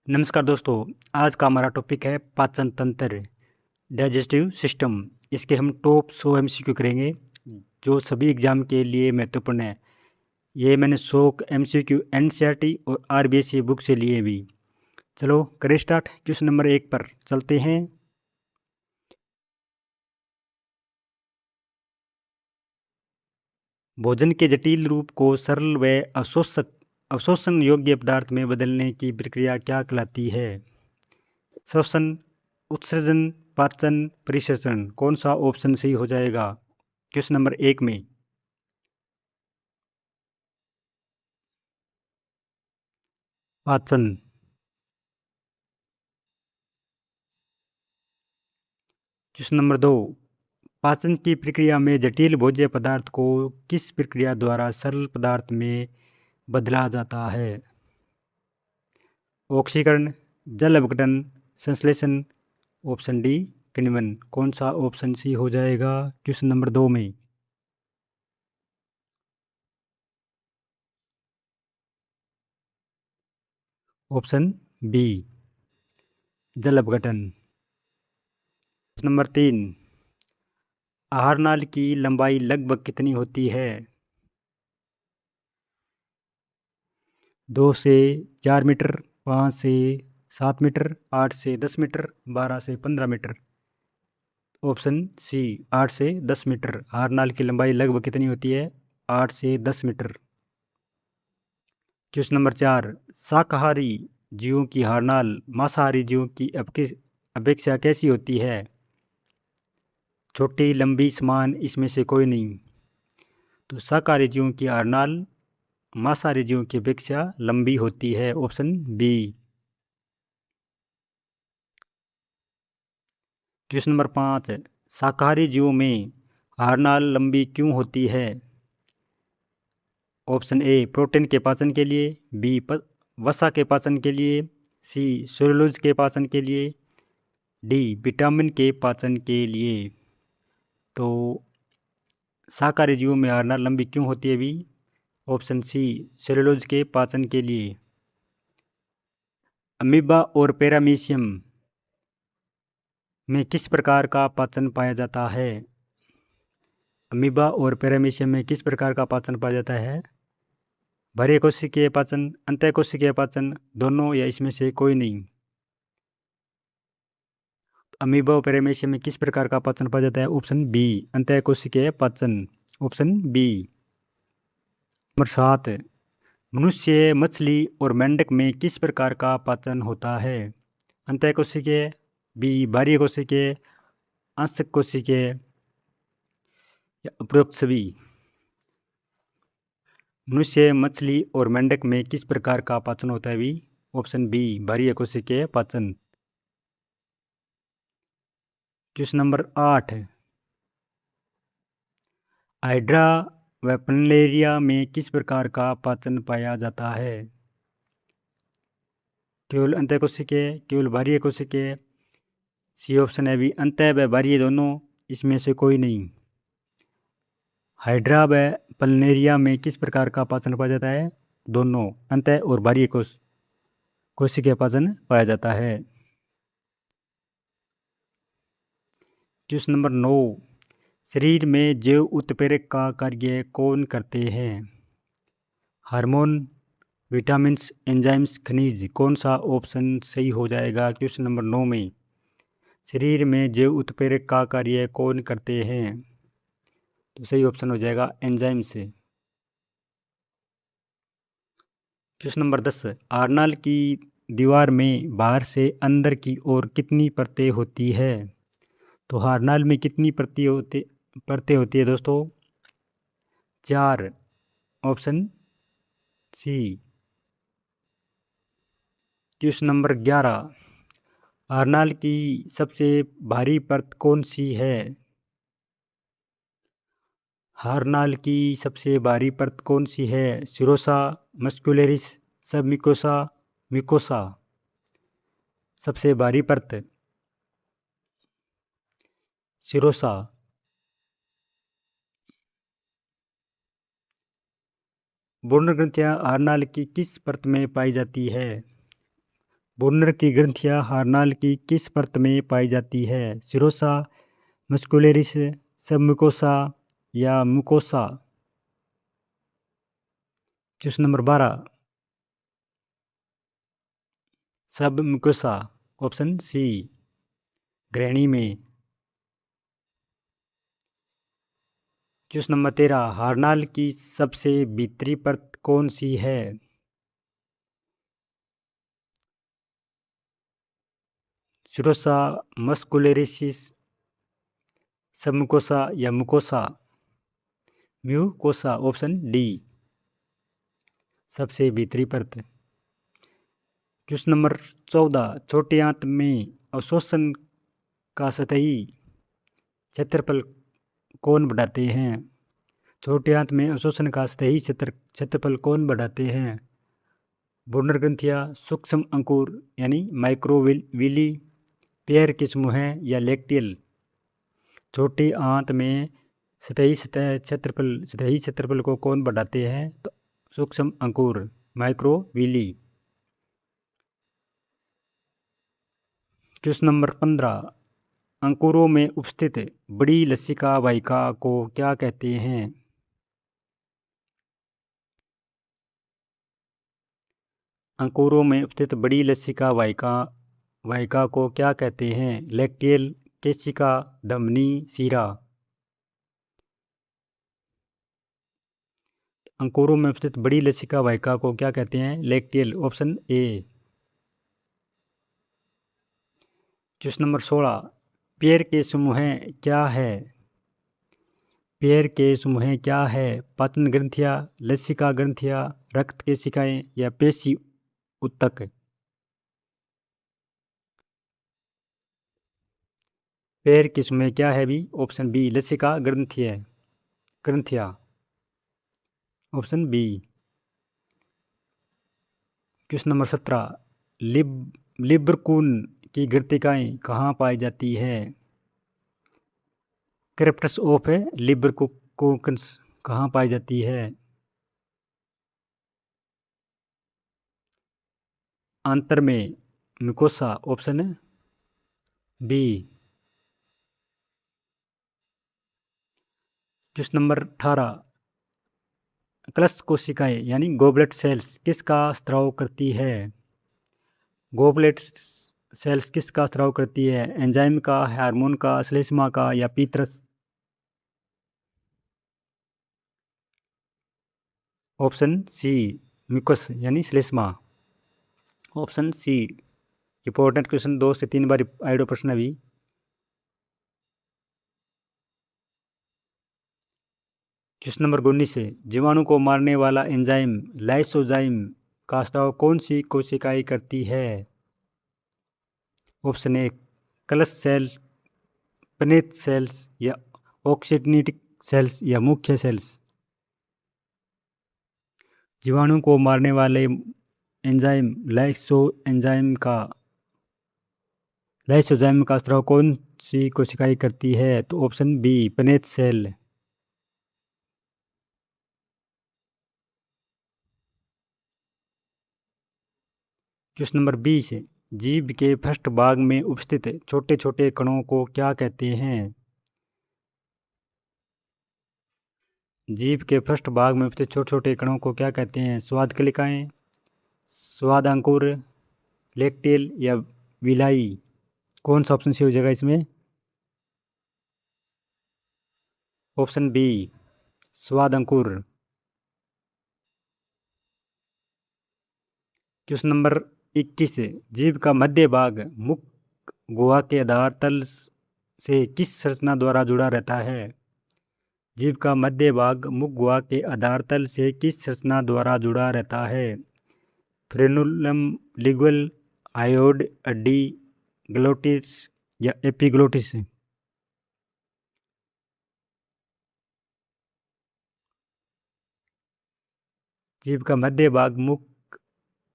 नमस्कार दोस्तों। आज का हमारा टॉपिक है पाचन तंत्र, डाइजेस्टिव सिस्टम। इसके हम टॉप 100 एमसीक्यू करेंगे जो सभी एग्जाम के लिए महत्वपूर्ण है। ये मैंने 100 एमसीक्यू एनसीईआरटी और आरबीएसई बुक से लिए भी। चलो करें स्टार्ट। क्वेश्चन नंबर 1 पर चलते हैं। भोजन के जटिल रूप को सरल व अवशोषण योग्य पदार्थ में बदलने की प्रक्रिया क्या कहलाती है? श्वसन, उत्सर्जन, पाचन, परिसंचरण। कौन सा ऑप्शन सही हो जाएगा क्वेश्चन नंबर 1 में? पाचन। क्वेश्चन नंबर 2, पाचन की प्रक्रिया में जटिल भोज्य पदार्थ को किस प्रक्रिया द्वारा सरल पदार्थ में बदला जाता है? ऑक्सीकरण, जल अपघटन, संश्लेषण। ऑप्शन डी किण्वन। कौन सा ऑप्शन सी हो जाएगा क्वेश्चन नंबर 2 में? ऑप्शन बी जल अपघटन। नंबर 3, आहार नाल की लंबाई लगभग कितनी होती है? 2 से 4 मीटर, 5 से 7 मीटर, 8 से 10 मीटर, 12 से 15 मीटर। ऑप्शन सी 8 से 10 मीटर। आहार नाल की लंबाई लगभग कितनी होती है? 8 से 10 मीटर। क्वेश्चन नंबर 4, शाकाहारी जीवों की आहार नाल मांसाहारी जीवों की अपेक्षा कैसी होती है? छोटी, लंबी, समान, इसमें से कोई नहीं। तो शाकाहारी जीवों की आहार नाल मांसाहारी जीवों की अपेक्षा लंबी होती है। Option B. क्वेश्चन नंबर 5, शाकाहारी जीवों में आहार नाल लंबी क्यों होती है? ऑप्शन ए प्रोटीन के पाचन के लिए, बी वसा के पाचन के लिए, सी सेलुलोज के पाचन के लिए, डी विटामिन के पाचन के लिए। तो शाकाहारी जीवों में आहार नाल लंबी क्यों होती है भी? ऑप्शन सी सेलुलोज के पाचन के लिए। अमीबा और पैरामीशियम में किस प्रकार का पाचन पाया जाता है? अमीबा और पैरामीशियम में किस प्रकार का पाचन पाया जाता है? बाह्य कोशिकीय पाचन, अंतःकोशिकीय पाचन, दोनों या इसमें से कोई नहीं। अमीबा और पैरामीशियम में किस प्रकार का पाचन पाया जाता है? ऑप्शन बी अंतःकोशिकीय पाचन। Option B. नंबर 7, मनुष्य, मछली और मेंढक में किस प्रकार का पाचन होता है? अंतःकोशिकीय, बी बाह्य कोशिकीय, आंशिक कोशिकीय या उपरोक्त सभी। मनुष्य, मछली और मेंढक में किस प्रकार का पाचन होता है भी? ऑप्शन बी बाह्य कोशिकीय पाचन। क्वेश्चन नंबर 8, हाइड्रा व प्लनेरिया में किस प्रकार का पाचन पाया जाता है? केवल अंतःकोशिकीय, केवल बाह्य कोशिकीय, सी ऑप्शन है भी अंतः व बाह्य दोनों, इसमें से कोई नहीं। हाइड्रा व प्लनेरिया में किस प्रकार का पाचन पाया जाता है? दोनों, अंतः और बाह्य कोशिकीय पाचन पाया जाता है। क्वेश्चन नंबर 9, शरीर में जैव उत्प्रेरक का कार्य कौन करते हैं? हार्मोन, विटामिन्स, एंजाइम्स, खनिज। कौन सा ऑप्शन सही हो जाएगा क्वेश्चन नंबर 9 में? शरीर में जैव उत्प्रेरक का कार्य कौन करते हैं? तो सही ऑप्शन हो जाएगा एंजाइम से। क्वेश्चन नंबर 10, आर्नाल की दीवार में बाहर से अंदर की ओर कितनी परतें होती है? तो हार्नाल में कितनी परतें होती है दोस्तों? 4। Option C. क्वेश्चन नंबर 11, हार्नाल की सबसे भारी परत कौन सी है? हार्नाल की सबसे भारी परत कौन सी है? सिरोसा, मस्कुलरिस, सब मिकोसा, मिकोसा। सबसे भारी परत सिरोसा। बोर्न ग्रंथियां हार्नाल की किस परत में पाई जाती है? ब्रुनर की ग्रंथियां हार्नाल की किस परत में पाई जाती है? सिरोसा, मस्कुलरिस, सबम्यूकोसा या mucosa? Question number 12, submucosa, option C, ग्रहणी में। क्वेश्चन नंबर 13, हार्नाल की सबसे भीतरी परत कौन सी है? सिरोसा, मस्कुलरिस, सबम्यूकोसा या म्यूकोसा? म्यूकोसा, ऑप्शन डी, सबसे भीतरी परत। क्वेश्चन नंबर 14, छोटे आंत में अवशोषण का सतही क्षेत्रफल कौन बढ़ाते हैं? छोटे आंत में अवशोषण का सतही क्षेत्रफल कौन बढ़ाते हैं? ब्रुनर ग्रंथियां, सूक्ष्म अंकुर यानी माइक्रोविली, पेयर के समूह या लैक्टियल? छोटी आंत में सतही क्षेत्रफल को कौन बढ़ाते हैं? तो सूक्ष्म अंकुर, माइक्रोविली। क्वेश्चन नंबर 15, अंकुरों में उपस्थित बड़ी लसिका वाहिका को क्या कहते हैं? अंकुरों में उपस्थित बड़ी लसिका वाहिका को क्या कहते हैं? लैक्टियल, केशिका, धमनी, सीरा? अंकुरों में उपस्थित बड़ी लसिका वाहिका को क्या कहते हैं? Lacteal, option A. Question number 16, pair के समूह क्या है? पेयर के समूह क्या है? पाचन ग्रंथियां, लसिका ग्रंथियां, रक्त केशिकाएं या पेशी उत्तक? पेयर के समूह क्या है भी? ऑप्शन बी, लसिका ग्रंथियां, option B. Question number 17, Lieberkuhn की ग्रंथिकाएं कहाँ पाई जाती है? क्रेप्टस ऑफ लिब्रकुन्स कहाँ पाई जाती है? आंतर में, mucosa, option B. Question number 18, क्लस्ट कोशिकाएं यानी गोबलेट सेल्स किसका स्त्राव करती है? गोबलेट सेल्स किसका स्त्राव करती है? एंजाइम का, हार्मोन का, श्लेष्मा का या पीतरस? ऑप्शन सी, म्यूकस यानी श्लेष्मा, ऑप्शन सी। इंपॉर्टेंट क्वेश्चन 2 से 3 बार आइडो प्रश्न अभी। क्वेश्चन नंबर 19 है, जीवाणु को मारने वाला एंजाइम लाइसोजाइम का स्त्राव कौन सी कोशिकाएं करती है? ऑप्शन ए, कलश सेल्स, पनेत सेल्स या ऑक्सीटिनिक सेल्स या मुख्य सेल्स? जीवाणु को मारने वाले एंजाइम लाइसोजाइम का स्त्राव कौन सी कोशिकाएं करती है? तो option B, Paneth cell. Question number 20 है, जीभ के पृष्ठ भाग में उपस्थित छोटे छोटे कणों को क्या कहते हैं? जीभ के पृष्ठ भाग में उपस्थित छोटे छोटे कणों को क्या कहते हैं? स्वाद कलिकाएं, स्वाद अंकुर, लैक्टियल या विलाई? कौन सा ऑप्शन सही हो जाएगा इसमें? ऑप्शन बी, स्वाद अंकुर। क्वेश्चन नंबर 21 है, जीभ का मध्य भाग मुख गुहा के आधार तल से किस संरचना द्वारा जुड़ा रहता है? जीभ का मध्य भाग मुख गुहा के आधार तल से किस संरचना द्वारा जुड़ा रहता है? फ्रेनुलम, लिग्वल, हायोइड हड्डी, ग्लोटिस या एपिग्लोटिस? जीभ का मध्य भाग मुख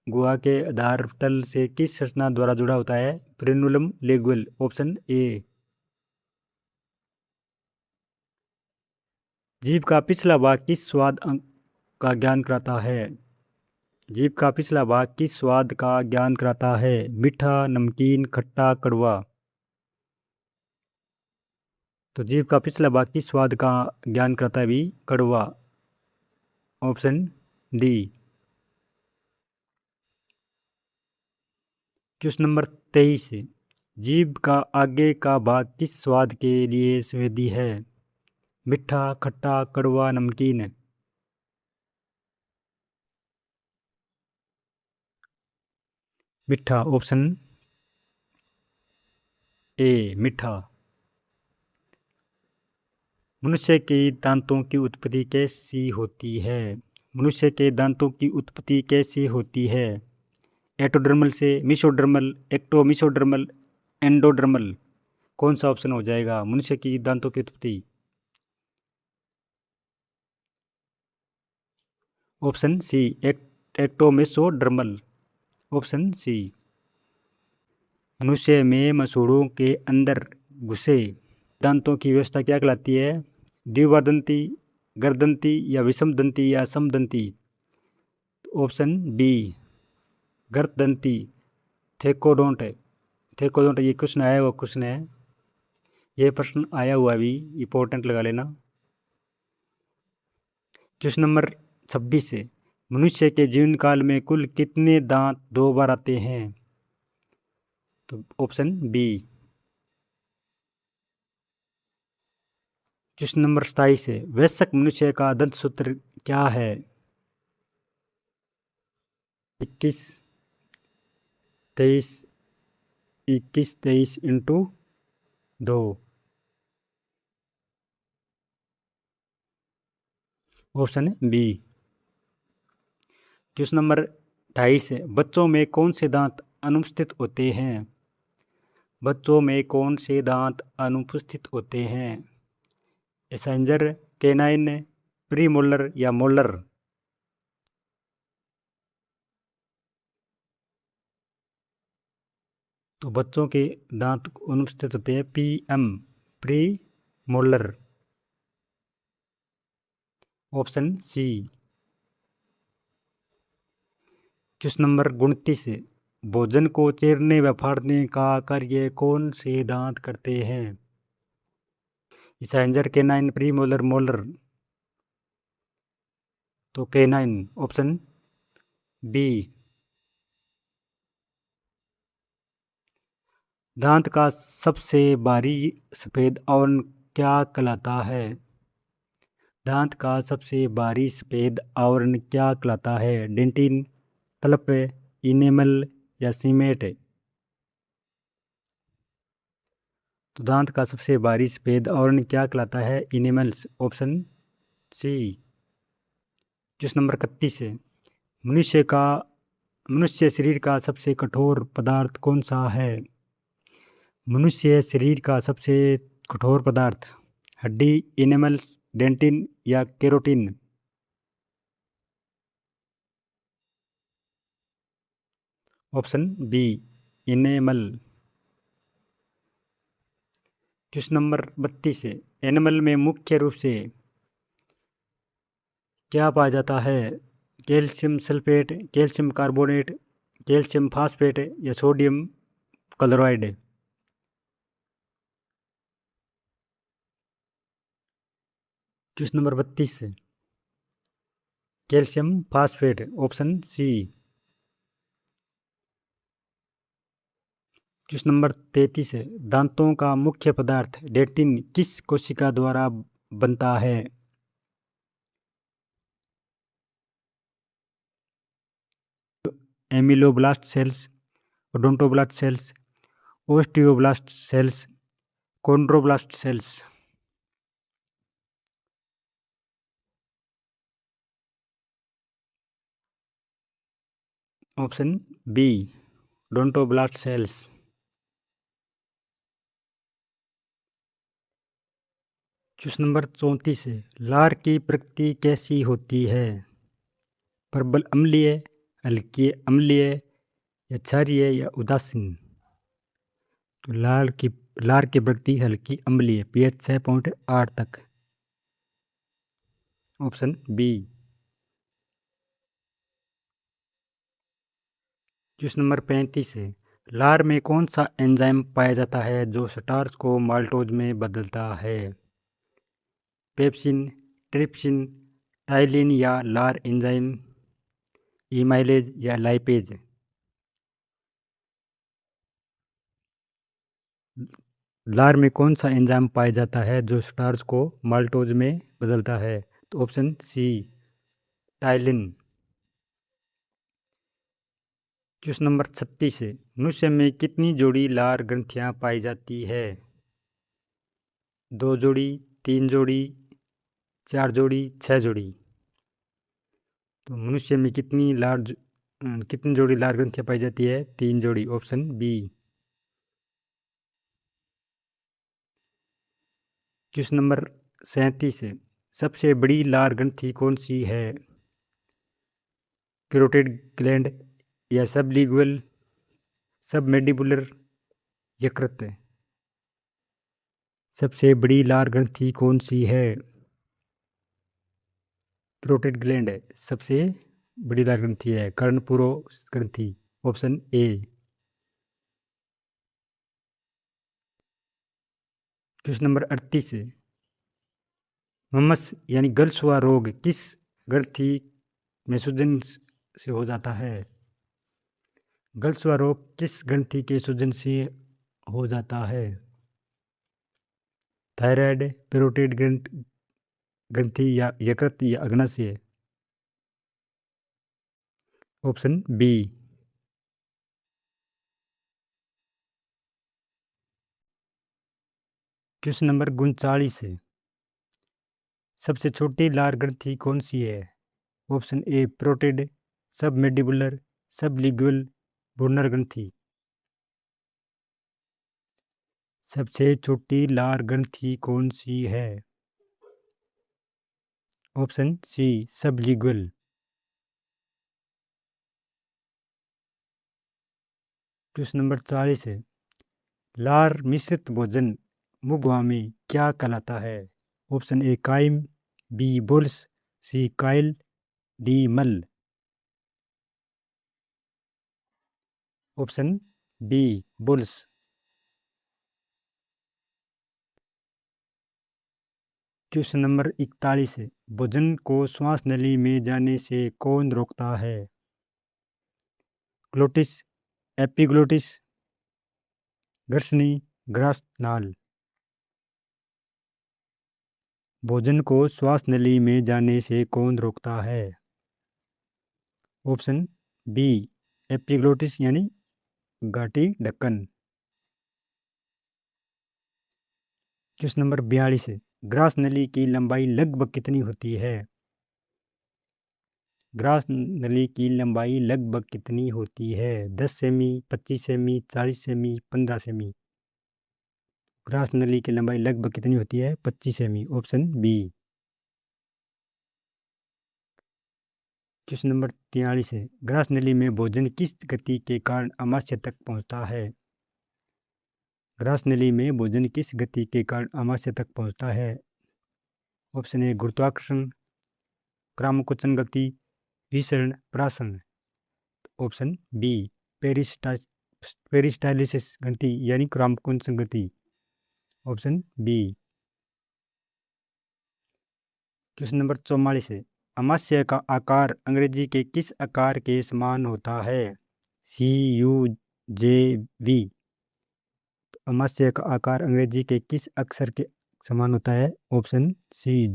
गुहा के आधार तल से किस संरचना द्वारा जुड़ा होता है? Frenulum, lingual, option A. जीभ का पिछला भाग किस स्वाद अंग का ज्ञान कराता है? जीभ का पिछला भाग किस स्वाद का ज्ञान कराता है? मीठा, नमकीन, खट्टा, कड़वा। तो जीभ का पिछला भाग किस स्वाद का ज्ञान कराता है भी? कड़वा। Option D. Question number 23। जीभ का आगे का भाग किस स्वाद के लिए संवेदी है? मीठा, खट्टा, कड़वा, नमकीन। मीठा। ऑप्शन ए, मीठा। मनुष्य के दांतों की उत्पत्ति कैसी होती है? मनुष्य के दांतों की उत्पत्ति कैसे होती है? एटोडर्मल से, मिसोडर्मल, एक्टोमिसोडर्मल, एंडोडर्मल। कौन सा ऑप्शन हो जाएगा मनुष्य की दांतों की उत्पत्ति? Option C, ectomesodermal. Option C. मनुष्य में मसूड़ों के अंदर घुसे दांतों की व्यवस्था क्या कहलाती है? द्विबादंती, गर्दंती या विषमदंती या समदंती। Option B, गर्दंती। थेकोडोंट है। थेकोडोंट ये क्वेश्चन आया हुआ क्वेश्चन है। ये प्रश्न आया हुआ भी, इंपॉर्टेंट लगा लेना। क्वेश्चन नंबर 26 है। मनुष्य के जीवन काल में कुल कितने दांत दो बार आते हैं? तो ऑप्शन बी। क्वेश्चन नंबर 27 है। वयस्क मनुष्य का दंत सूत्र क्या है? 21, 23, 21, 23 इंटू 2। ऑप्शन है बी। क्वेश्चन नंबर 28 है। बच्चों में कौन से दांत अनुपस्थित होते हैं? बच्चों में कौन से दांत अनुपस्थित होते हैं? एसेंजर, केनाइन, प्रीमोलर या मोलर। तो बच्चों के दांत अनुपस्थित होते हैं PM, premolar. Option C. Question number 29 है। भोजन को चीरने व फाड़ने का कार्य कौन से दांत करते हैं? Incisor, canine, premolar, molar. तो केनाइन। Option B. दांत का सबसे बारी सफेद आवरण क्या कहलाता है? दांत का सबसे बारी सफेद आवरण क्या कहलाता है? डेंटिन, तलप, इनेमल या सीमेंट। तो दांत का सबसे बारी सफेद आवरण क्या कहलाता है? Enamels. Option C. Question number 31 है। मनुष्य शरीर का सबसे कठोर पदार्थ कौन सा है? मनुष्य शरीर का सबसे कठोर पदार्थ हड्डी, एनिमल्स, डेंटिन या keratin. Option B, enamel. Question number 32 है। एनिमल में मुख्य रूप से क्या पाया जाता है? Calcium sulphate, calcium carbonate, calcium phosphate या सोडियम क्लोराइड। क्वेश्चन नंबर 32 है। Calcium phosphate. Option C. Question number 33 है। दांतों का मुख्य पदार्थ डेंटिन किस कोशिका द्वारा बनता है? Ameloblast cells, odontoblast cells, osteoblast cells, chondroblast cells. Option B, odontoblast cells. Question number 34 है। लार की प्रकृति कैसी होती है? प्रबल अम्लीय, हल्की अम्लीय या क्षारीय या उदासीन। तो लार की प्रकृति हल्की अम्लीय, पीएच 6.8 तक। Option B. क्वेश्चन नंबर 35 है। लार में कौन सा एंजाइम पाया जाता है जो स्टार्च को माल्टोज में बदलता है? पेप्सिन, ट्रिप्सिन, टाइलिन या लार एंजाइम, इमाइलेज या लाइपेज? लार में कौन सा एंजाइम पाया जाता है जो स्टार्च को माल्टोज में बदलता है? तो option C, ptyalin. Question number 36 है। मनुष्य में कितनी जोड़ी लार ग्रंथियां पाई जाती है? 2 जोड़ी, 3 जोड़ी, 4 जोड़ी, 6 जोड़ी? तो मनुष्य में कितनी जोड़ी लार ग्रंथियां पाई जाती है? 3 जोड़ी, ऑप्शन बी। क्वेश्चन नंबर 37 है। सबसे बड़ी लार ग्रंथि कौन सी है? कैरोटिड ग्लैंड या सबलिंगुअल, सबमैंडिबुलर, यकृत? सबसे बड़ी लार ग्रंथि कौन सी है? कैरोटिड ग्लैंड सबसे बड़ी लार ग्रंथि है। कर्णपुरोस ग्रंथि, ऑप्शन ए। क्वेश्चन नंबर 38 है। मम्मस यानी गलसुआ रोग किस ग्रंथि में सूजन से हो जाता है? गलसुआ रोग किस ग्रंथि के सूजन से हो जाता है? थायराइड, पैरोटिड ग्रंथि या यकृत या अग्नाशय? Option B. क्वेश्चन नंबर 39 है। सबसे छोटी लार ग्रंथि कौन सी है? Option A, parotid, submandibular, sublingual, Brunner ग्रंथि? सबसे छोटी लार ग्रंथि कौन सी है? Option C, sublingual. Question number 40 है। लार मिश्रित भोजन मुगवा में क्या कहलाता है? Option A, chyme, B, bolus, C, chyle, D, मल? Option B, bolus. Question number 41 है। भोजन को श्वास नली में जाने से कौन रोकता है? ग्लोटिस, एपिग्लोटिस, ग्रसनी, ग्रासनाल? भोजन को श्वास नली में जाने से कौन रोकता है? ऑप्शन बी, एपिग्लोटिस यानी घाटी ढक्कन। क्वेश्चन नंबर 42 है। ग्रास नली की लंबाई लगभग कितनी होती है? ग्रास नली की लंबाई लगभग कितनी होती है? 10 सेमी, 25 सेमी, 40 सेमी, 15 सेमी? ग्रास नली की लंबाई लगभग कितनी होती है? 25 सेमी, ऑप्शन बी। क्वेश्चन नंबर 43 है। ग्रास नली में भोजन किस गति के कारण आमाशय तक पहुंचता है? ग्रास नली में भोजन किस गति के कारण आमाशय तक पहुंचता है? ऑप्शन ए, गुरुत्वाकर्षण, क्रामकुचन गति, विसरण, प्राशन? ऑप्शन बी, पेरिस्टाइलिसिस गति यानी क्रामकुचन गति? Option B. क्वेश्चन नंबर 44 है। आमाशय का आकार अंग्रेजी के किस आकार के समान होता है? सी, यू, जे, वी? आमाशय का आकार अंग्रेजी के किस अक्षर के समान होता है? ऑप्शन सी,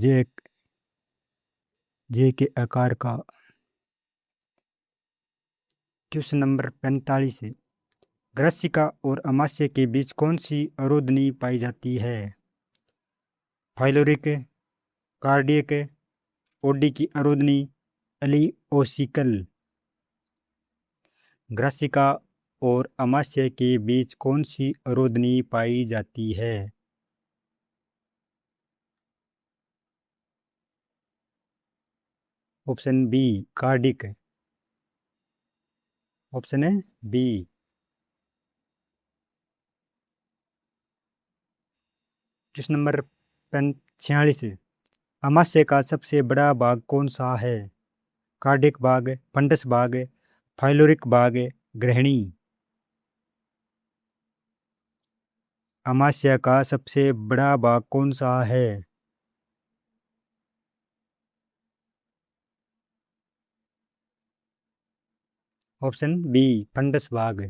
जे के आकार का। क्वेश्चन नंबर 45 है। ग्रासिका और आमाशय के बीच कौन सी अवरोधनी पाई जाती है? फाइलोरिक, कार्डियक, ओडी की अवरोधनी, एलिओसिकल? ग्रासिका और आमाशय के बीच कौन सी अवरोधनी पाई जाती है? Option B, cardiac? ऑप्शन है बी। क्वेश्चन नंबर 46 है। आमाशय का सबसे बड़ा भाग कौन सा है? कार्डिक भाग, फंडस भाग, फाइलोरिक भाग, गृहिणी। अमाशय का सबसे बड़ा भाग कौन सा है? ऑप्शन बी फंडस भाग।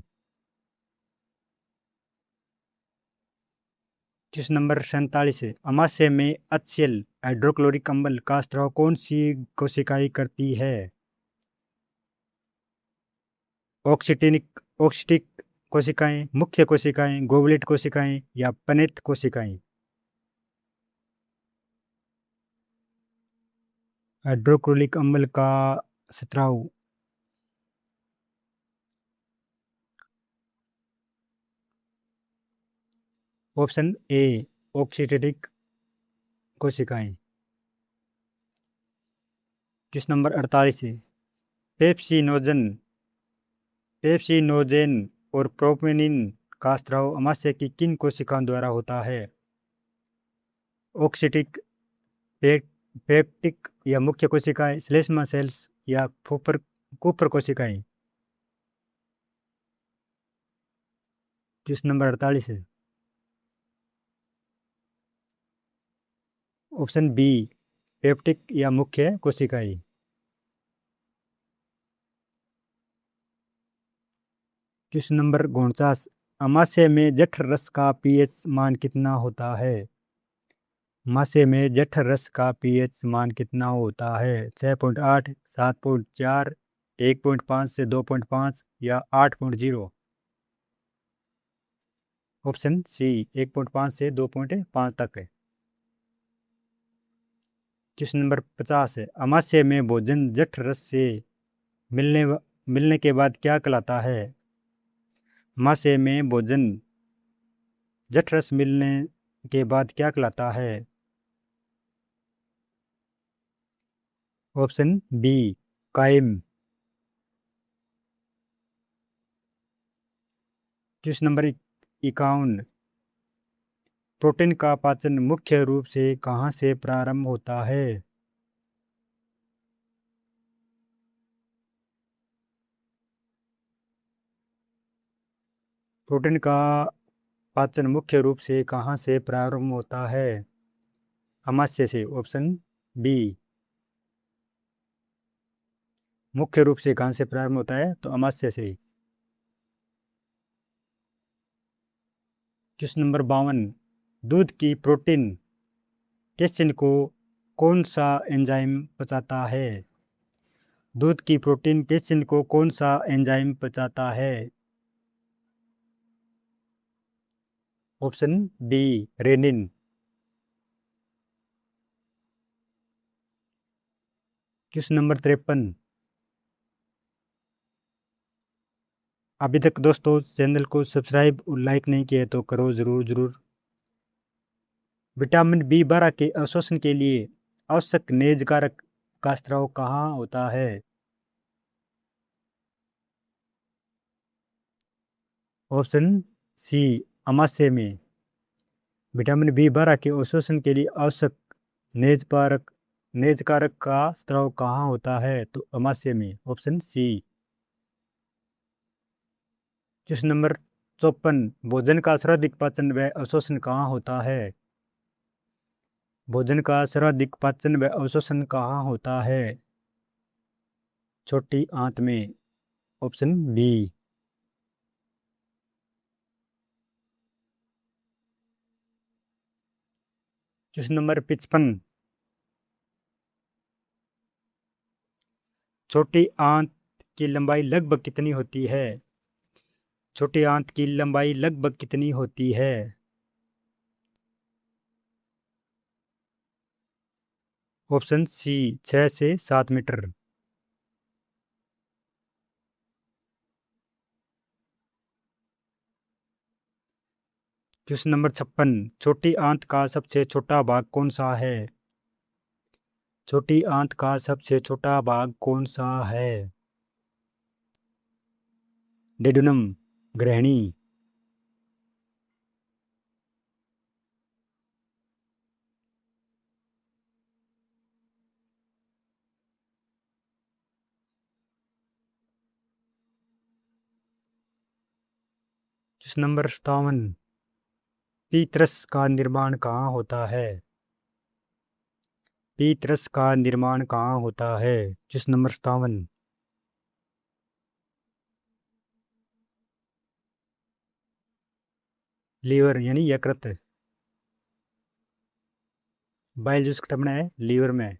क्वेश्चन नंबर 47 है, अमाशय में HCl हाइड्रोक्लोरिक अम्ल का स्राव कौन सी कोशिकाएं करती है? ऑक्सीटिक कोशिकाएं, मुख्य कोशिकाएं, गोबलेट कोशिकाएं या पनेत कोशिकाएं? हाइड्रोक्लोरिक अम्ल का स्राव। ऑप्शन ए ऑक्सीटिक कोशिकाएं। क्वेश्चन नंबर 48 है, पेप्सिनोजन पेप्सिनोजेन और प्रोपेनिन का स्राव अमाशय की किन कोशिकाओं द्वारा होता है? ऑक्सीटिक, पेप्टिक या मुख्य कोशिकाएं, श्लेष्मा सेल्स या कुपर कोशिकाएं? क्वेश्चन नंबर 48 है, ऑप्शन बी पेप्टिक या मुख्य कोशिकाएं। क्वेश्चन नंबर 49, अमाशय में जठर रस का पीएच मान कितना होता है? अमाशय में जठर रस का पीएच मान कितना होता है? 6.8, 7.4, 1.5 से 2.5 या 8.0? ऑप्शन सी 1.5 से 2.5 तक है। क्वेश्चन नंबर 50 है, अमाशय में भोजन जठर रस से मिलने मिलने के बाद क्या कहलाता है? अमाशय में भोजन जठर रस मिलने के बाद क्या कहलाता है? ऑप्शन बी कायम। क्वेश्चन नंबर 51, प्रोटीन का पाचन मुख्य रूप से कहाँ से प्रारंभ होता है? प्रोटीन का पाचन मुख्य रूप से कहाँ से प्रारंभ होता है? अमाशय से। ऑप्शन बी मुख्य रूप से कहाँ से प्रारंभ होता है? तो अमाशय से। क्वेश्चन नंबर 52, दूध की प्रोटीन कैसिन को कौन सा एंजाइम पचाता है? दूध की प्रोटीन कैसिन को कौन सा एंजाइम पचाता है? Option B rennin. Question number 53, अभी तक दोस्तों चैनल को सब्सक्राइब और लाइक नहीं किया तो करो ज़रूर ज़रूर। विटामिन B12 के अवशोषण के लिए आवश्यक खनिज कारक का स्राव कहाँ होता है? ऑप्शन सी अमाशय में। विटामिन B12 के अवशोषण के लिए आवश्यक खनिज कारक का स्राव कहाँ होता है? तो अमाशय में। Option C. क्वेश्चन नंबर 54, भोजन का सर्वाधिक पाचन व अवशोषण कहाँ होता है? भोजन का सर्वाधिक पाचन व अवशोषण कहाँ होता है? छोटी आंत में। Option B. क्वेश्चन नंबर 55, छोटी आंत की लंबाई लगभग कितनी होती है? छोटी आंत की लंबाई लगभग कितनी होती है? ऑप्शन सी 6 से 7 मीटर। क्वेश्चन नंबर 56, छोटी आंत का सबसे छोटा भाग कौन सा है? छोटी आंत का सबसे छोटा भाग कौन सा है? डेडुनम गृहिणी। प्रश्न नंबर 57, पीतरस का निर्माण कहाँ होता है? पीतरस का निर्माण कहाँ होता है? प्रश्न नंबर 57, लीवर यानी यकृत, बाइल जूस कटा बना है लीवर में।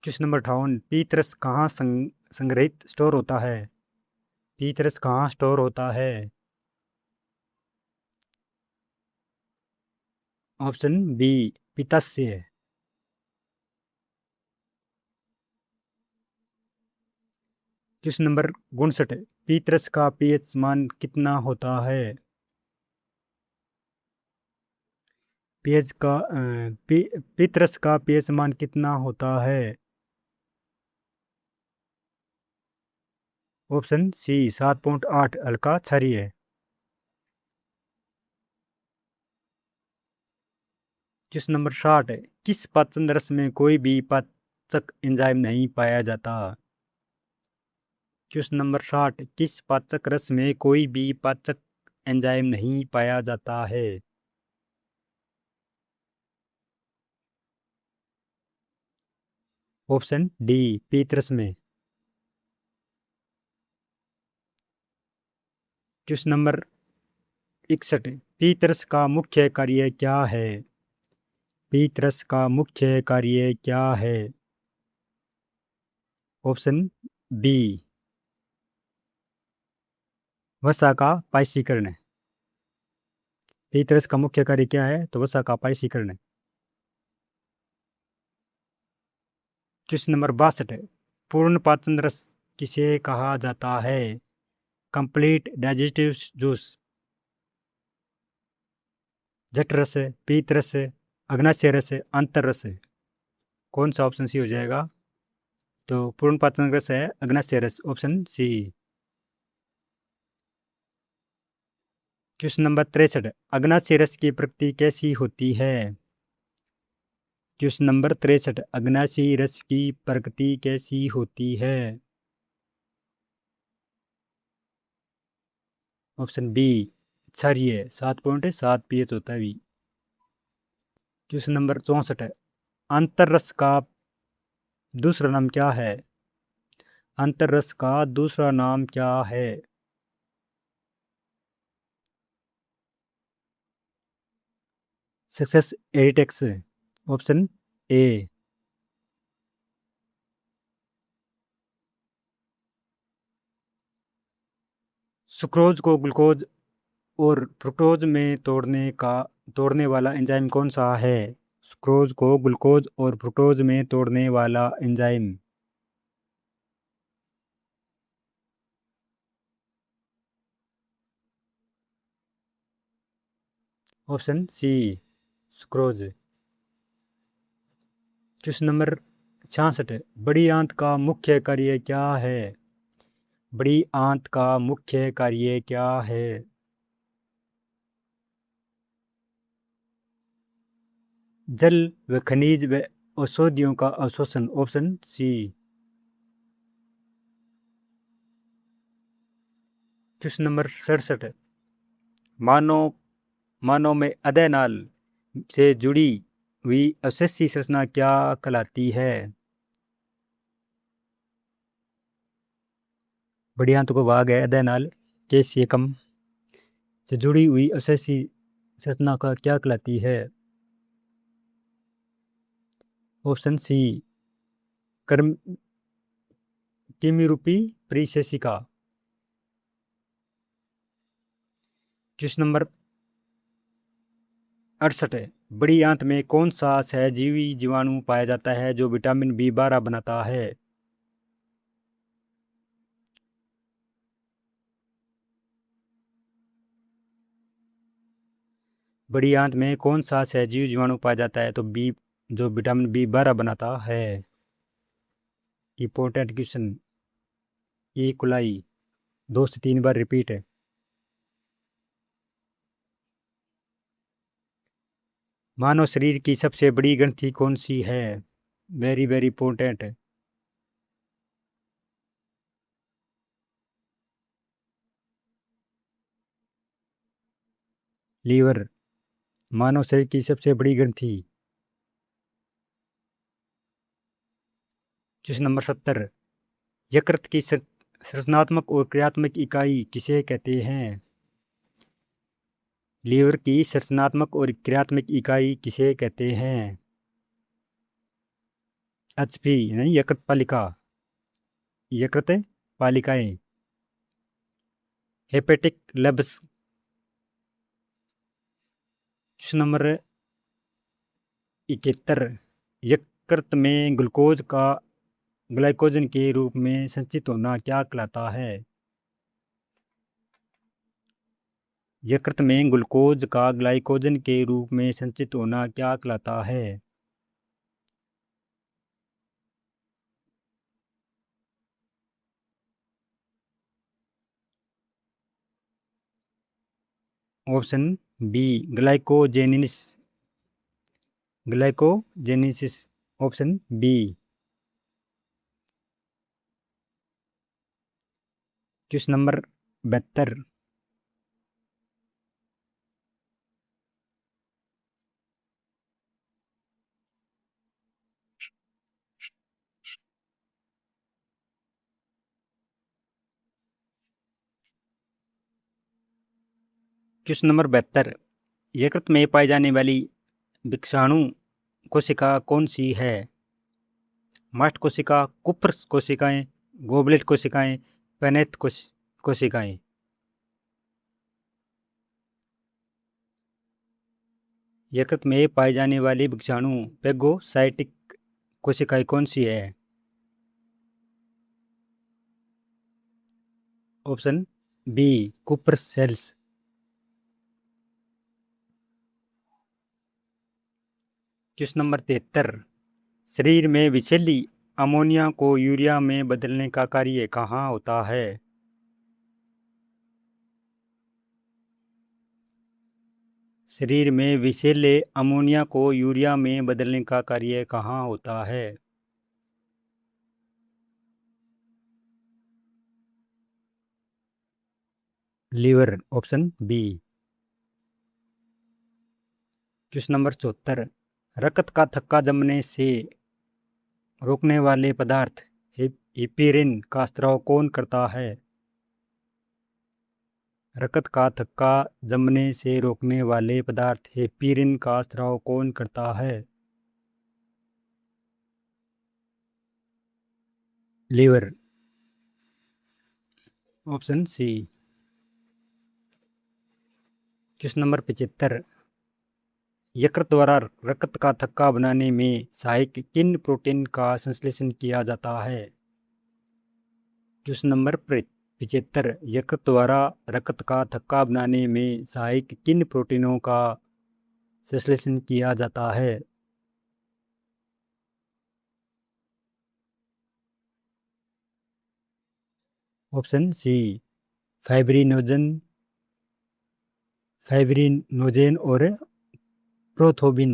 प्रश्न नंबर 58, पीतरस कहाँ संग्रहित स्टोर होता है? पीतरस कहाँ स्टोर होता है? ऑप्शन बी, पित्ताशय। प्रश्न नंबर 59, पीतरस का पीएच मान कितना होता है? पीतरस का पीएच मान कितना होता है? ऑप्शन सी, 7.8, हल्का क्षारीय। प्रश्न नंबर 60, किस पाचन रस में कोई भी पाचक एंजाइम नहीं पाया जाता? क्वेश्चन नंबर 60, किस पाचक रस में कोई भी पाचक एंजाइम नहीं पाया जाता है? ऑप्शन डी, पीतरस में। क्वेश्चन नंबर 61, पीतरस का मुख्य कार्य क्या है? पीतरस का मुख्य कार्य क्या है? ऑप्शन बी, वसा का पाइशीकरण। पीतरस का मुख्य कार्य क्या है? तो वसा का पाइशीकरण है। क्वेश्चन नंबर 62, पूर्ण पाचन रस किसे कहा जाता है? कंप्लीट डाइजेस्टिव जूस, जठरस, पीतरस, अग्नाशय रस, अंतर रस। कौन सा ऑप्शन सी हो जाएगा? तो पूर्ण पाचन रस है अग्नाशय रस, ऑप्शन सी। क्वेश्चन नंबर 63, अग्नाशय रस की प्रकृति कैसी होती है? क्वेश्चन नंबर 63, अग्नाशयी रस की प्रकृति कैसी होती है? ऑप्शन बी, क्षारीय, 7.7 पीएच होता है भी। क्वेश्चन नंबर 64, अंतर रस का दूसरा नाम क्या है? अंतर रस का दूसरा नाम क्या है? Succus entericus, option A. Sucrose को ग्लूकोज और फ्रुक्टोज में तोड़ने वाला एंजाइम कौन सा है? सुक्रोज को ग्लूकोज और फ्रुक्टोज में तोड़ने वाला enzyme. Option C, sucrose. Question number 66, बड़ी आंत का मुख्य कार्य क्या है? बड़ी आंत का मुख्य कार्य क्या है? जल व खनिज व औषधियों का अवशोषण, ऑप्शन सी। क्वेश्चन नंबर 67, मानव मानव में अधे नाल से जुड़ी हुई अवशेषी संरचना क्या कहलाती है? बड़ी आंत को भाग है अधे नाल कैल्शियम से जुड़ी हुई अवशेषी संरचना का क्या कहलाती है? ऑप्शन सी, कर्म किमिरूपी परिशेषिका। क्वेश्चन नंबर 68, बड़ी आंत में कौन सा सहजीवी जीवाणु पाया जाता है जो विटामिन B12 बनाता है? बड़ी आंत में कौन सा सहजीवी जीवाणु पाया जाता है तो बी जो विटामिन B12 बनाता है? इंपॉर्टेंट क्वेश्चन, ई कुलाई 2 से 3 बार रिपीट है। मानव शरीर की सबसे बड़ी ग्रंथि कौन सी है? वेरी वेरी इंपॉर्टेंट है। लीवर, मानव शरीर की सबसे बड़ी ग्रंथि। क्वेश्चन नंबर 70, यकृत की संरचनात्मक और क्रियात्मक इकाई किसे कहते हैं? लीवर की संरचनात्मक और क्रियात्मक इकाई किसे कहते हैं? HP यानी यकृत पालिका, यकृत पालिकाएं। Hepatic lobes. क्वेश्चन नंबर 71, यकृत में ग्लूकोज का ग्लाइकोजन के रूप में संचित होना क्या कहलाता है? यकृत में ग्लूकोज का ग्लाइकोजन के रूप में संचित होना क्या कहलाता है? Option B, glycogenesis, glycogenesis. Option B. Question number 72, question number 72, यकृत में पाई जाने वाली विषाणु कोशिका कौन सी है? मास्ट कोशिका, कुप्र कोशिकाएं, गोबलेट कोशिकाएं, पेनेथ कोशिकाएं। यकृत में पाई जाने वाली विषाणु पेगोसाइटिक कोशिकाएं कौन सी है? Option B, Kupffer cells. Question number 73, शरीर में विषैली अमोनिया को यूरिया में बदलने का कार्य कहाँ होता है? शरीर में विषैले अमोनिया को यूरिया में बदलने का कार्य कहाँ होता है? Liver. Option B. Question number 74, रक्त का थक्का जमने से रोकने वाले पदार्थ हिपेरिन का स्राव कौन करता है? रक्त का थक्का जमने से रोकने वाले पदार्थ हेपेरिन का स्राव कौन करता है? Liver. Option C. Question number 75, यकृत द्वारा रक्त का थक्का बनाने में सहायक किन प्रोटीन का संश्लेषण किया जाता है? क्वेश्चन नंबर 75, यकृत द्वारा रक्त का थक्का बनाने में सहायक किन प्रोटीनों का संश्लेषण किया जाता है? ऑप्शन सी, फाइब्रिनोजन, फाइब्रिनोजेन और प्रोथोबिन।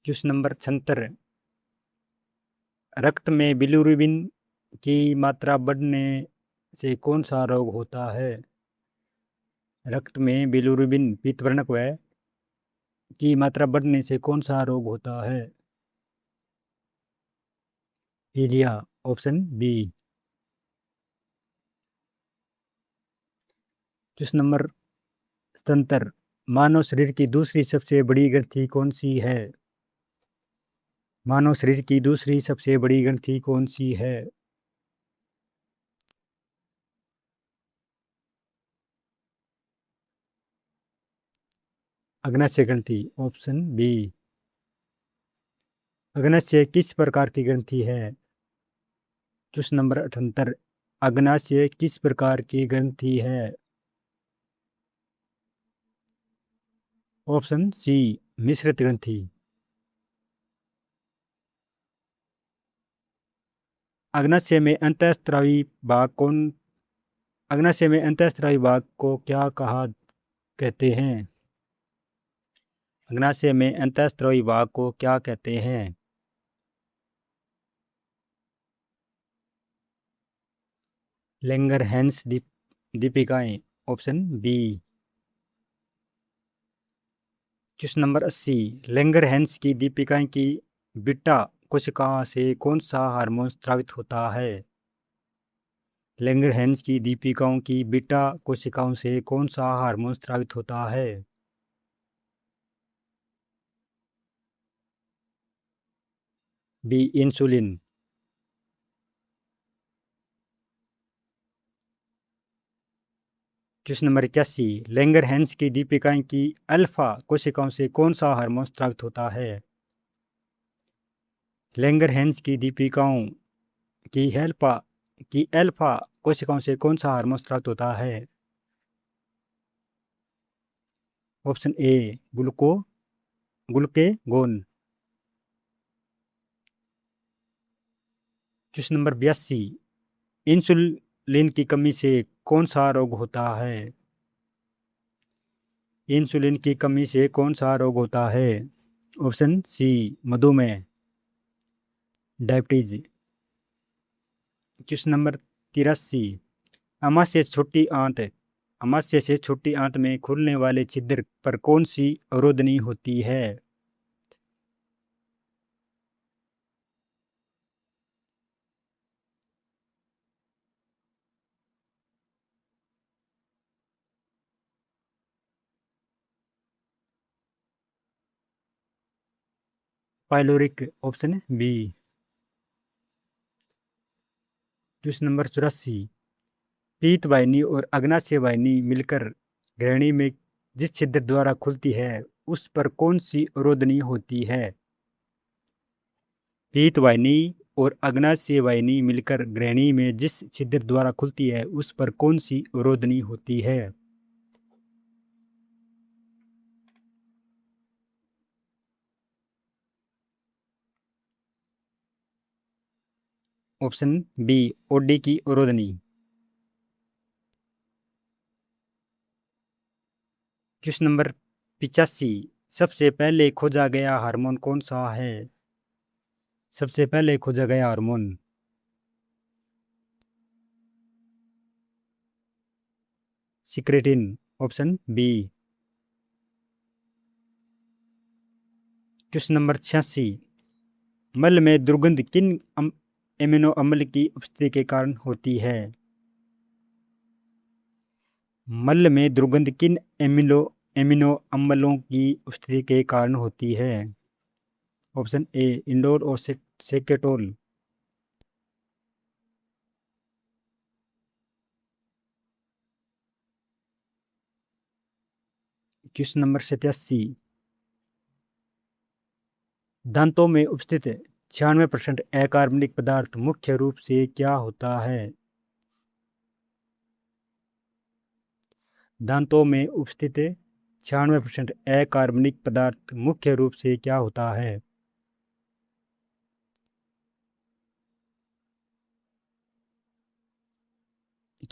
क्वेश्चन नंबर 76, रक्त में बिलिरुबिन की मात्रा बढ़ने से कौन सा रोग होता है? रक्त में बिलिरुबिन पीतवर्णक वह की मात्रा बढ़ने से कौन सा रोग होता है? पीलिया। Option B. क्वेश्चन नंबर 77, मानव शरीर की दूसरी सबसे बड़ी ग्रंथि कौन सी है? मानव शरीर की दूसरी सबसे बड़ी ग्रंथि कौन सी है? अग्नाशय ग्रंथि। Option B. अग्नाशय किस प्रकार की ग्रंथि है? क्वेश्चन नंबर 78, अग्नाशय किस प्रकार की ग्रंथि है? ऑप्शन सी, मिश्रित ग्रंथि। अग्नाशय में अंतःस्रावी भाग कौन अग्नाशय में अंतःस्रावी भाग को क्या कहा कहते हैं? अग्नाशय में अंतःस्रावी भाग को क्या कहते हैं? लैंगरहैंस दीपिकाएं। Option B. Question number 80, Langerhans की दीपिका की बीटा कोशिका से कौन सा हार्मोन स्रावित होता है? लैंगरहैंस की दीपिकाओं की बीटा कोशिकाओं से कौन सा हार्मोन स्रावित होता है? B, insulin. Question number 81, Langerhans की दीपिका की अल्फा कोशिकाओं से कौन सा हार्मोन स्रावित होता है? लैंगरहैंस की दीपिकाओं की अल्फा कोशिकाओं से कौन सा हार्मोन स्रावित होता है? ऑप्शन ए, ग्लूकेगोन। क्वेश्चन नंबर 82, इंसुलिन की कमी से कौन सा रोग होता है? इंसुलिन की कमी से कौन सा रोग होता है? ऑप्शन सी, मधुमेह, डायबिटीज। क्वेश्चन नंबर 83, अमाशय छोटी आंत अमाशय से छोटी आंत में खुलने वाले छिद्र पर कौन सी अवरोधनी होती है? Pyloric, option B. Question number 84, पीत वाहिनी और अग्नाशय वाहिनी मिलकर ग्रहणी में जिस छिद्र द्वारा खुलती है उस पर कौन सी अवरोधनी होती है? पीत वाहिनी और अग्नाशय वाहिनी मिलकर ग्रहणी में जिस छिद्र द्वारा खुलती है उस पर कौन सी अवरोधनी होती है? ऑप्शन बी, ओडी की अवरोधनी। क्वेश्चन नंबर 85, सबसे पहले खोजा गया हार्मोन कौन सा है? सबसे पहले खोजा गया hormone secretin, option B. Question number 86, मल में दुर्गंध किन एमिनो अम्ल की उपस्थिति के कारण होती है? मल में दुर्गंध किन एमिनो अम्लों की उपस्थिति के कारण होती है? ऑप्शन ए, इंडोल और सेकेटोल। क्वेश्चन नंबर 87, दांतों में उपस्थित 96% अकार्बनिक पदार्थ मुख्य रूप से क्या होता है? दांतों में उपस्थित 96% अकार्बनिक पदार्थ मुख्य रूप से क्या होता है?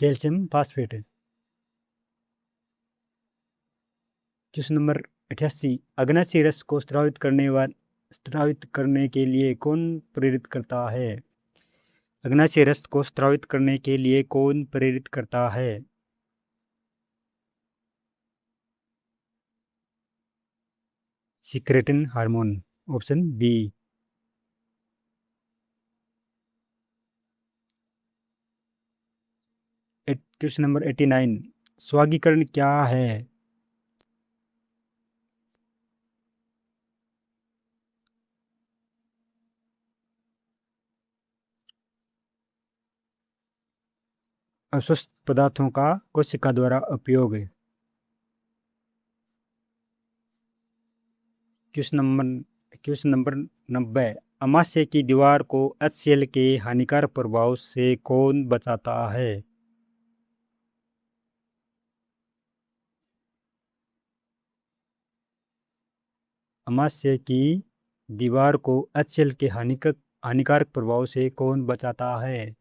Calcium phosphate. क्वेश्चन नंबर 88, अग्नाशय रस को स्रावित करने के लिए कौन प्रेरित करता है? अग्नाशय रस को स्रावित करने के लिए कौन प्रेरित करता है? Secretin hormone, option B. Question number 89, स्वागीकरण क्या है? अस्वस्थ पदार्थों का कोशिका द्वारा उपयोग। क्वेश्चन नंबर 90, अमाशय की दीवार को HCl के हानिकारक प्रभाव से कौन बचाता है? अमाशय की दीवार को HCl के हानिकारक प्रभाव से कौन बचाता है?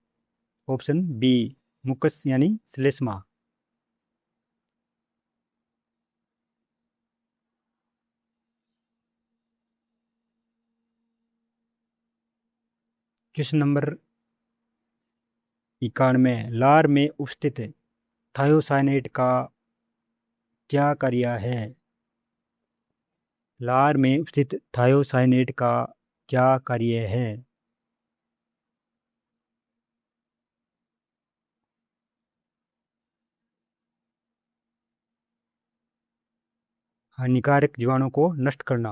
ऑप्शन बी, मुकस यानी श्लेष्मा। क्वेश्चन नंबर 91, लार में उपस्थित थायोसाइनेट का क्या कार्य है? लार में स्थित थायोसाइनेट का क्या कार्य है? हानिकारक जीवाणु को नष्ट करना।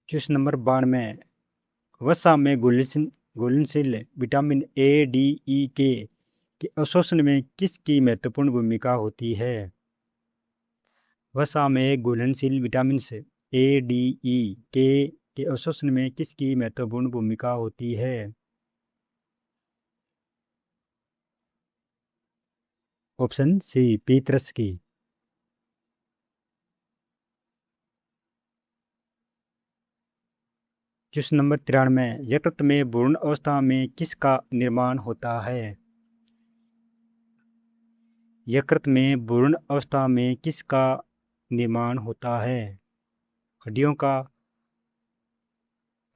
Question number 92। वसा में घुलनशील विटामिन ए डी ई के अवशोषण में किसकी महत्वपूर्ण भूमिका होती है? वसा में घुलनशील विटामिन ए डी ई के अवशोषण में किसकी महत्वपूर्ण भूमिका होती है? ऑप्शन सी, पीतरस की। Question number 93। यकृत में भ्रूण अवस्था में किसका निर्माण होता है? यकृत में भ्रूण अवस्था में किसका निर्माण होता है? हड्डियों का,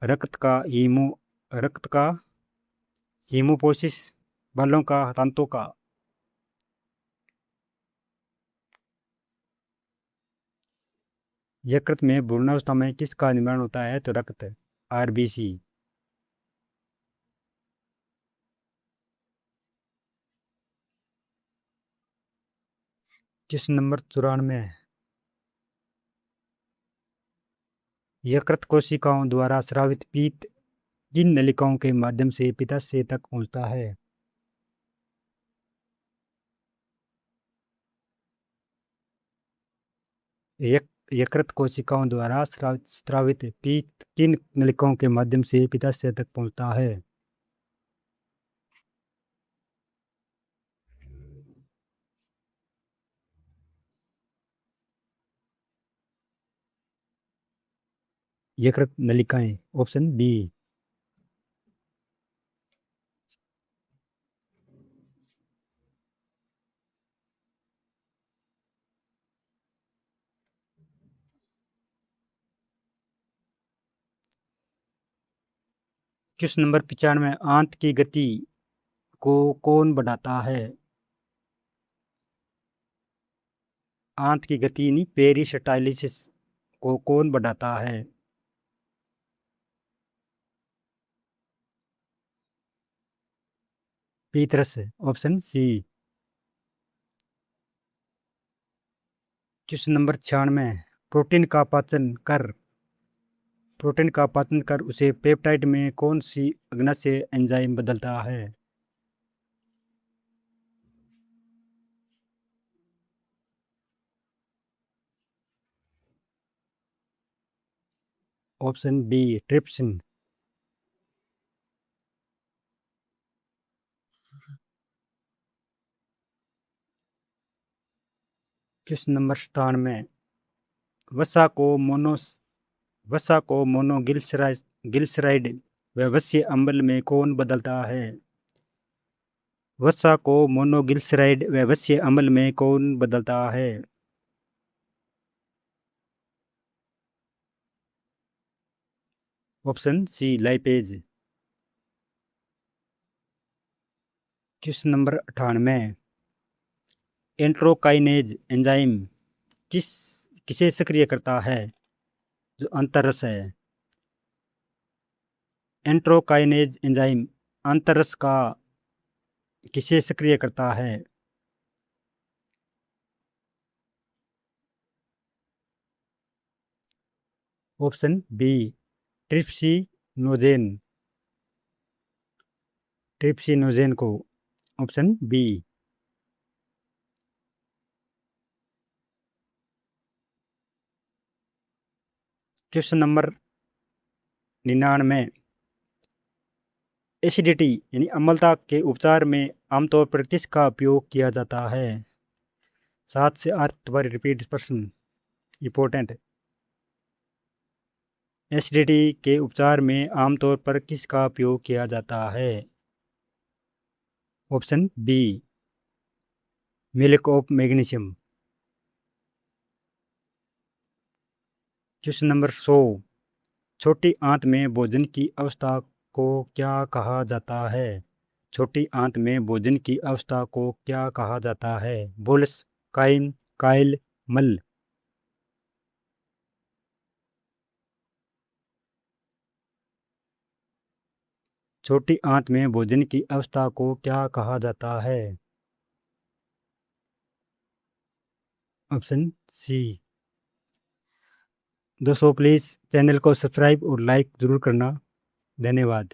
रक्त का, हीमोपोसिस, बालों का, दांतों का? यकृत में भ्रूणावस्था में किसका निर्माण होता है? तो रक्त, आरबीसी। Question number 94। यकृत कोशिकाओं द्वारा स्रावित पीत किन नलिकाओं के माध्यम से पित्ताशय तक पहुंचता है? यकृत कोशिकाओं द्वारा स्रावित पीत किन नलिकाओं के माध्यम से पित्ताशय तक पहुंचता है? यकृत नलिकाएं, ऑप्शन बी। Question number 95। आंत की गति को कौन बढ़ाता है? आंत की गति नहीं, पेरिस्टाइलिसिस को कौन बढ़ाता है? पीतरस, option C. Question number 96। Protein का पाचन कर उसे पेप्टाइड में कौन सी अग्नाशय एंजाइम बदलता है? Option B, trypsin. Question number 97। वसा को मोनोस वसा को मोनोग्लिसराइड व वसीय अम्ल में कौन बदलता है? वसा को मोनोग्लिसराइड व वसीय अम्ल में कौन बदलता है? Option C, lipase. Question number 98। Enterokinase enzyme किसे सक्रिय करता है? जो अंतरस है। एंट्रोकाइनेज एंजाइम अंतरस का किसे सक्रिय करता है? ऑप्शन बी, ट्रिप्सिनोजेन ट्रिप्सिनोजेन को। Option B. Question number 99। Acidity यानी अम्लता के उपचार में आमतौर पर किसका उपयोग किया जाता है? 7 से 8 बार रिपीट प्रश्न, इंपॉर्टेंट। एसिडिटी के उपचार में आमतौर पर किसका उपयोग किया जाता है? Option B, milk of magnesium. Question number 100। छोटी आंत में भोजन की अवस्था को क्या कहा जाता है? छोटी आंत में भोजन की अवस्था को क्या कहा जाता है? बोल्स, काइम, काइल, मल। छोटी आंत में भोजन की अवस्था को क्या कहा जाता है? Option C. दोस्तों प्लीज़ चैनल को सब्सक्राइब और लाइक ज़रूर करना। धन्यवाद।